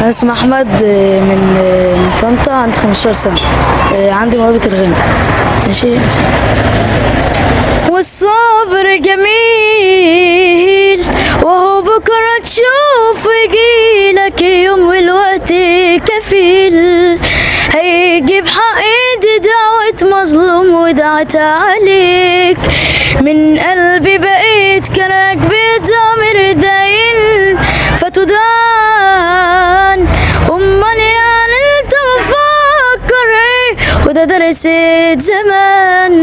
أنا اسمي أحمد، من طنطا، عندي 15 سنة. عندي موهبة الغنى. ماشي. والصبر جميل وهو بكرة تشوف يجيلك يوم والوقت كفيل، هيجيب حق ايدي دعوة مظلوم ودعت عليك، من قلبي بقيت كراك بضمير داين فتدان، امال يعني انت مفكر ايه وده درست زمان،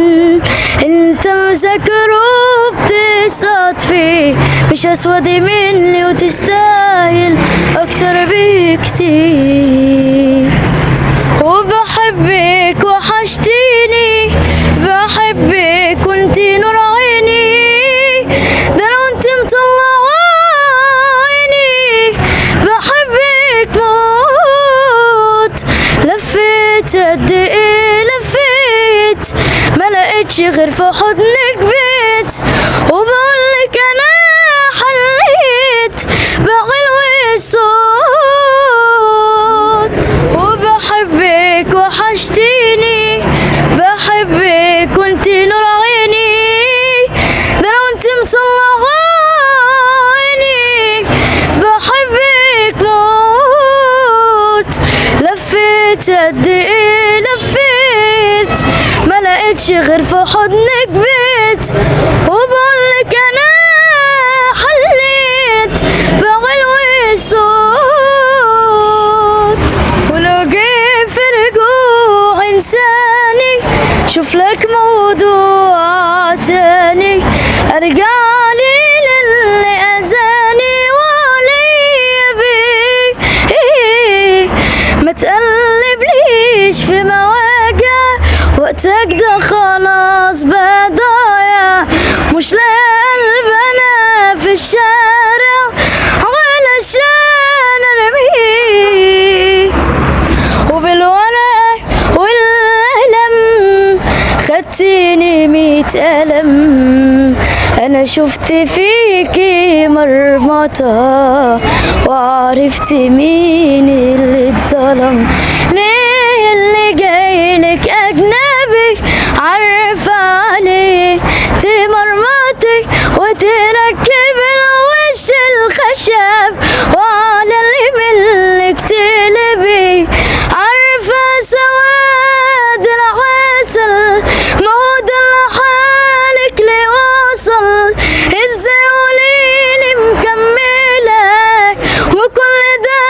انت مذاكره بتسقط فيه، مش اسود مني وتستاهل اكتر بكتير، وبحبك وحشتيني، بحبك وانتي نور عيني، ده انا وانتي مطلع عيني، بحبك موت، لفيت قد ايه لفيت ما لقيتش غير في حضنك بيت، وبقولك انا حليت بعلو الصوت، وبحبك وحشتيني، بحبك وانتي نور عيني، ده انا وانتي مطلع عيني، بحبك موت، لفيت قد ايه لفيت ما لقيتش غير في حضنك بيت، وبقولك انا حليت بعلو الصوت، ولو جه في رجوع انساني شوف لك موضوع تاني، ارجع لي للي اذاني وعليا بيه، ما تقلبليش في مواجع وقتك ده خلاص بقى ضايع، مش لاقي قلب انا في الشارع علشان ارميه، وبالورق والقلم خدتيني 100 قلم، انا شفت فيكي مرمطة وعرفت مين اللي اتظلم، ليه اللي جايلك اجنبي عارفة عليه تمرمطي وتركب الوش الخشب وعلى اللي ملك تقلبي، عارفة سواد العسل ما هو ده حالك ليه وصل، ازاي قوليلي مكملة وكل ده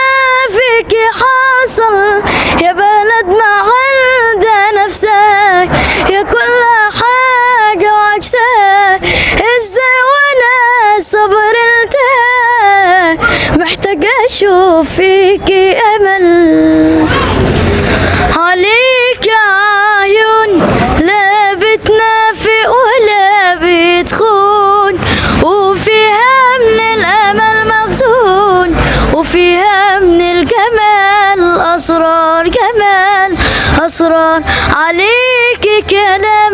فيكي حصل، يا بلد ما عندها نفسك يا كل حاجة وعكسها، ازاي وانا صبر التاي محتاجة اشوف فيكي امل، عليك عيون لا بتنافق ولا بتخون، وفيها من الامل مخزون، وفيها من الجمال اسرار، جمال اسرار، عليكي كلام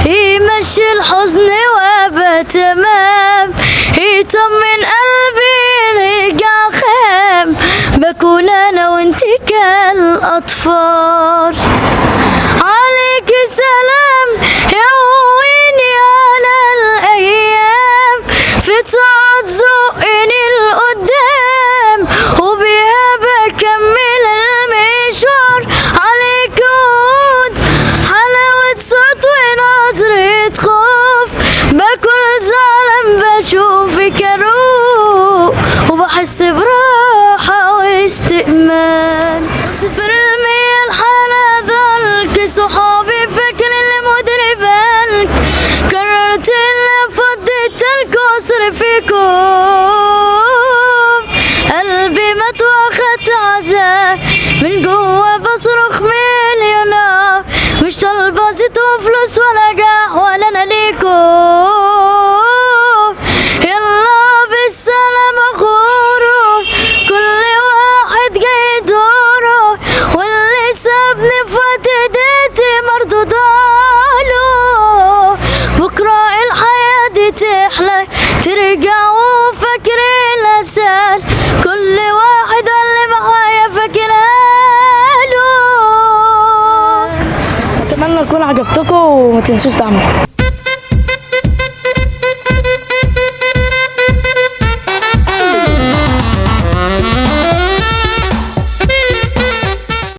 يمشي الحزن وابقى تمام، يطمن قلبي رجع خام، بكون انا وانتي كالاطفال، عليكي سلام يقويني على الايام، في طاعة زقني لقدام وبيها بكمل المشوار، عليك عود حلاوة صوت ونظرة خوف، باكل زعلان بشوفك اروق وبحس براحة واستئمان، صفر المية الحالة ضلك صحابي فاكرين مدربانك، قررت اللي فضيت الكسر فيكم، قلبي مات واخدت عذاب من جوا بصرخ مليونات، مش طالبة زيت وفلوس ولا جاه ولا انا ليكم، يلا بالسلامة غوروا كل واحد جاي دوره، واللي سابني في وقت ايديتي مردوداله، بكرة الحياة دي تحلى ترجعوا فاكرين الأسال، كل واحد اللي معايا عجبتكم وما تنسوش دعمكم.